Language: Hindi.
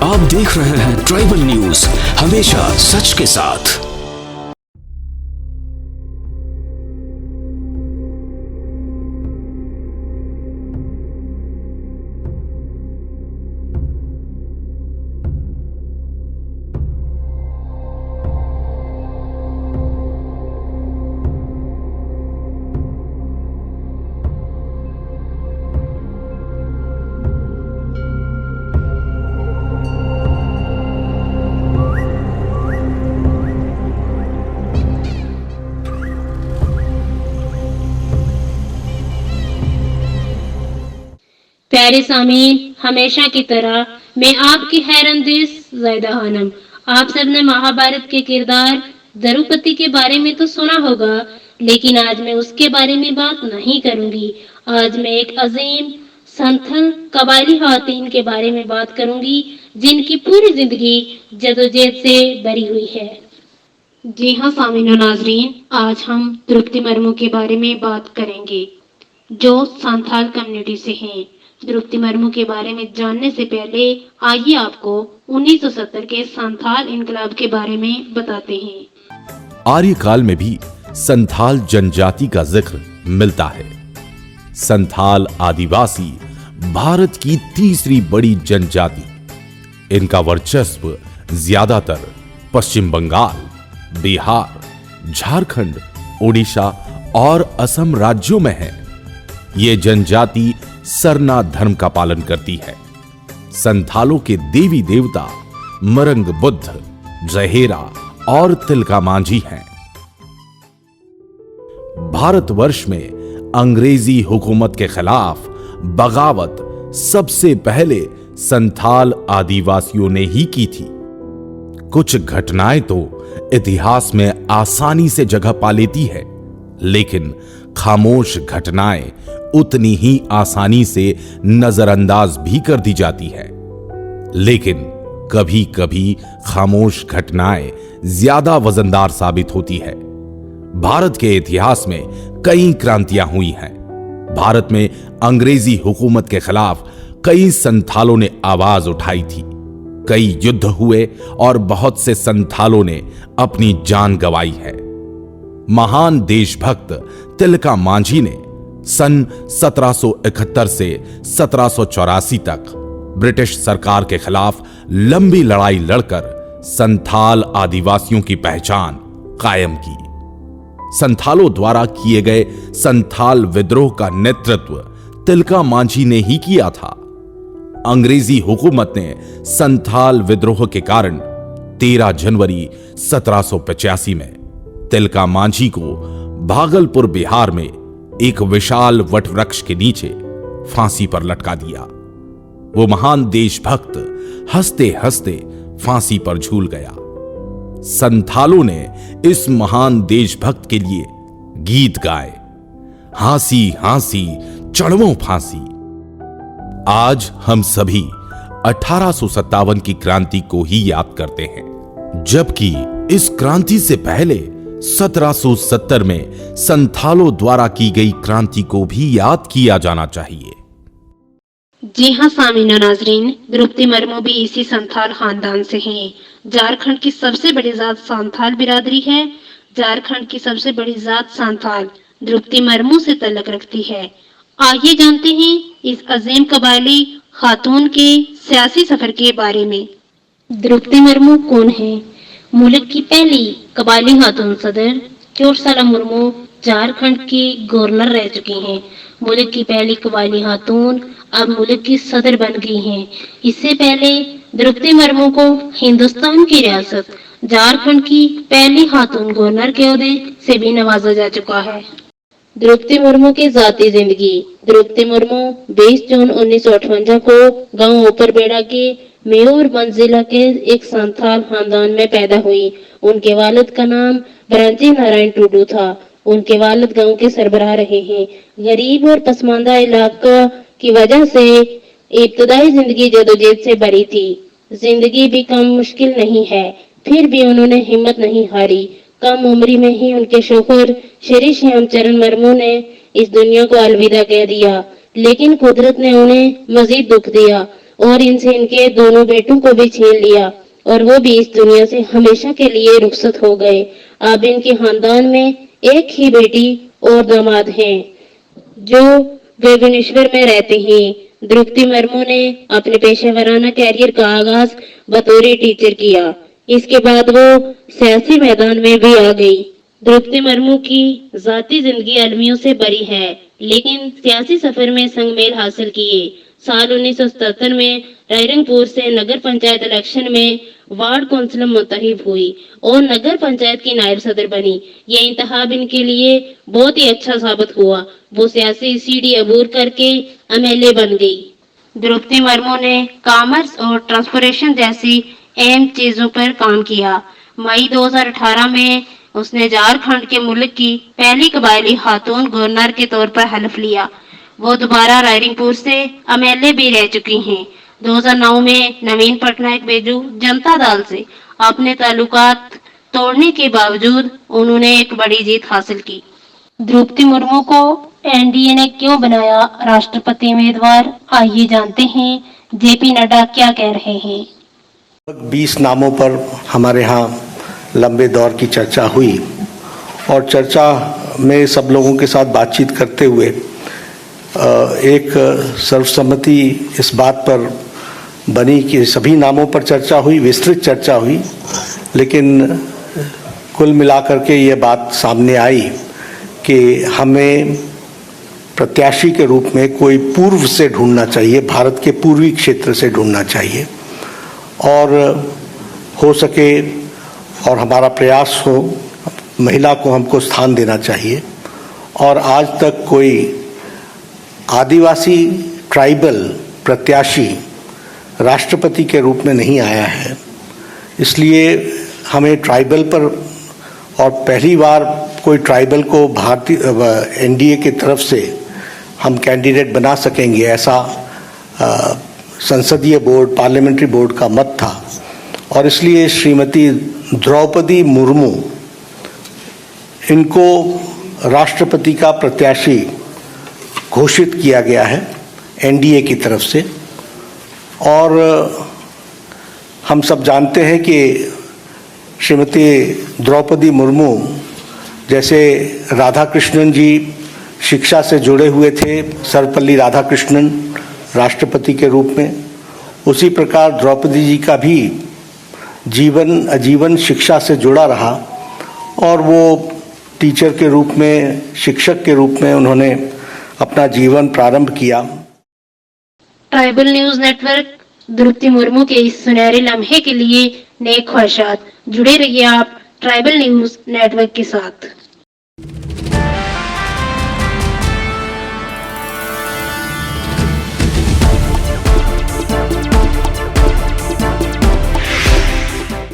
आप देख रहे हैं ट्राइबल न्यूज, हमेशा सच के साथ। प्यारे सामीन, हमेशा की तरह मैं आपकी हैरंदिश ज़ैदा खानम। आप सबने महाभारत के किरदार द्रौपदी के बारे में तो सुना होगा, लेकिन आज मैं उसके बारे में बात नहीं करूंगी। आज मैं एक अजीम संथल कबायली खातून के बारे में बात करूंगी, जिनकी पूरी जिंदगी जदोजहद से भरी हुई है। जी हाँ सामीन और नाजरीन, आज हम द्रौपदी मुर्मू के बारे में बात करेंगे, जो संथाल कम्युनिटी से हैं। द्रौपदी मुर्मू के बारे में जानने से पहले आइए आपको 1970 के संथाल इनकलाब के बारे में बताते हैं। आर्यकाल में भी संथाल जनजाति का जिक्र मिलता है। संथाल आदिवासी भारत की तीसरी बड़ी जनजाति। इनका वर्चस्व ज्यादातर पश्चिम बंगाल, बिहार, झारखंड, उड़ीसा और असम राज्यों में है। ये जनजाति सरना धर्म का पालन करती है। संथालों के देवी देवता मरंग बुद्ध, जहेरा और तिलका मांझी हैं। भारतवर्ष में अंग्रेजी हुकूमत के खिलाफ बगावत सबसे पहले संथाल आदिवासियों ने ही की थी। कुछ घटनाएं तो इतिहास में आसानी से जगह पा लेती है, लेकिन खामोश घटनाएं उतनी ही आसानी से नजरअंदाज भी कर दी जाती है। लेकिन कभी कभी खामोश घटनाएं ज्यादा वजनदार साबित होती है। भारत के इतिहास में कई क्रांतियां हुई हैं। भारत में अंग्रेजी हुकूमत के खिलाफ कई संथालों ने आवाज उठाई थी। कई युद्ध हुए और बहुत से संथालों ने अपनी जान गंवाई है। महान देशभक्त तिलका मांझी ने सन 1771 से 1784 तक ब्रिटिश सरकार के खिलाफ लंबी लड़ाई लड़कर संथाल आदिवासियों की पहचान कायम की। संथालों द्वारा किए गए संथाल विद्रोह का नेतृत्व तिलका मांझी ने ही किया था। अंग्रेजी हुकूमत ने संथाल विद्रोह के कारण 13 जनवरी 1785 में तिलका मांझी को भागलपुर, बिहार में एक विशाल वटवृक्ष के नीचे फांसी पर लटका दिया। वो महान देशभक्त हंसते हंसते फांसी पर झूल गया। संथालों ने इस महान देशभक्त के लिए गीत गाए, हांसी हांसी चढ़वों फांसी। आज हम सभी 1857 की क्रांति को ही याद करते हैं, जबकि इस क्रांति से पहले 1770 में संथालों द्वारा की गई क्रांति को भी याद किया जाना चाहिए। जी हाँ सामीन और नाजरीन, द्रौपदी मुर्मू भी इसी संथाल खानदान से हैं। झारखंड की सबसे बड़ी जात संथाल बिरादरी है। झारखंड की सबसे बड़ी जात संथाल द्रौपदी मुर्मू से तल्लुक रखती है। आइए जानते हैं इस अजीम कबायली खातून के सियासी सफर के बारे में। द्रौपदी मुर्मू कौन है? मुल्क की पहली कबायली खातून सदर क्योरसाला मुर्मू झारखंड की गवर्नर रह चुकी हैं। मुल्क की पहली कबायली खातून अब मुल्क की सदर बन गई हैं। इससे पहले द्रौपदी मुर्मू को हिंदुस्तान की रियासत झारखंड की पहली खातून गवर्नर के ओहदे से भी नवाजा जा चुका है। द्रौपदी मुर्मू की जाती जिंदगी। द्रौपदी मुर्मू 20 जून 1958 को गांव ऊपर बेड़ा के मयूरभंज जिला के एक संथाल खानदान में पैदा हुई। उनके वालिद का नाम ब्रह्मजी नारायण टुडू था। उनके वालिद गांव के सरबराह रहे हैं। गरीब और पसमानदा इलाका की वजह से इब्तदाई जिंदगी जदोजहद से भरी थी। जिंदगी भी कम मुश्किल नहीं है, फिर भी उन्होंने हिम्मत नहीं हारी। कम उम्री में ही उनके शोहर श्री श्याम चरण मुर्मू ने इस दुनिया को अलविदा कह दिया, लेकिन कुदरत ने उन्हें मजीद दुख दिया। और इनसे इनके दोनों बेटों को भी छीन लिया और वो भी इस दुनिया से हमेशा के लिए रुखसत हो गए। अब इनके खानदान में एक ही बेटी और दामाद हैं जो भुवनेश्वर में रहते हैं। द्रौपदी मुर्मू ने अपने पेशेवराना कैरियर का आगाज बतौर टीचर किया। इसके बाद वो सियासी मैदान में भी आ गई। द्रौपदी मुर्मू की जाती जिंदगी अलमियों से भरी है, लेकिन सियासी सफर में संगमेल हासिल किए। साल 1977 में रायरंगपुर से नगर पंचायत इलेक्शन में वार्ड काउंसिलर मुंतखब हुई और नगर पंचायत की नायब सदर बनी। यह इंतखाब इनके लिए बहुत ही अच्छा साबित हुआ। वो सियासी सीढ़ी अबूर करके एमएलए बन गई। द्रौपदी मुर्मू ने कॉमर्स और ट्रांसपोर्टेशन जैसी अहम चीजों पर काम किया। मई 2018 में उसने झारखंड के मुल्क की पहली कबायली खातून गवर्नर के तौर पर हल्फ लिया। वो दोबारा रायरंगपुर से एमएलए भी रह चुकी हैं। 2009 में नवीन पटनायक बेजू जनता दल से अपने ताल्लुकात तोड़ने के बावजूद उन्होंने एक बड़ी जीत हासिल की। द्रौपदी मुर्मू को एनडीए ने क्यों बनाया राष्ट्रपति उम्मीदवार, आइए जानते हैं जेपी नड्डा क्या कह रहे हैं। 20 नामों पर हमारे यहाँ लंबे दौर की चर्चा हुई और चर्चा में सब लोगों के साथ बातचीत करते हुए एक सर्वसम्मति इस बात पर बनी कि सभी नामों पर चर्चा हुई, विस्तृत चर्चा हुई, लेकिन कुल मिलाकर के ये बात सामने आई कि हमें प्रत्याशी के रूप में कोई पूर्व से ढूंढना चाहिए, भारत के पूर्वी क्षेत्र से ढूंढना चाहिए और हो सके और हमारा प्रयास हो महिला को हमको स्थान देना चाहिए। और आज तक कोई आदिवासी ट्राइबल प्रत्याशी राष्ट्रपति के रूप में नहीं आया है, इसलिए हमें ट्राइबल पर और पहली बार कोई ट्राइबल को भारतीय एनडीए की तरफ से हम कैंडिडेट बना सकेंगे ऐसा संसदीय बोर्ड, पार्लियामेंट्री बोर्ड का मत था और इसलिए श्रीमती द्रौपदी मुर्मू इनको राष्ट्रपति का प्रत्याशी घोषित किया गया है एनडीए की तरफ से। और हम सब जानते हैं कि श्रीमती द्रौपदी मुर्मू जैसे राधाकृष्णन जी शिक्षा से जुड़े हुए थे, सर्वपल्ली राधाकृष्णन राष्ट्रपति के रूप में, उसी प्रकार द्रौपदी जी का भी जीवन आजीवन शिक्षा से जुड़ा रहा और वो टीचर के रूप में, शिक्षक के रूप में उन्होंने अपना जीवन प्रारंभ किया। Tribal news network Draupadi Murmu के इस सुनहरे लम्हे के लिए नेक ख्वाहिशात। जुड़े रहिए आप ट्राइबल न्यूज नेटवर्क के साथ।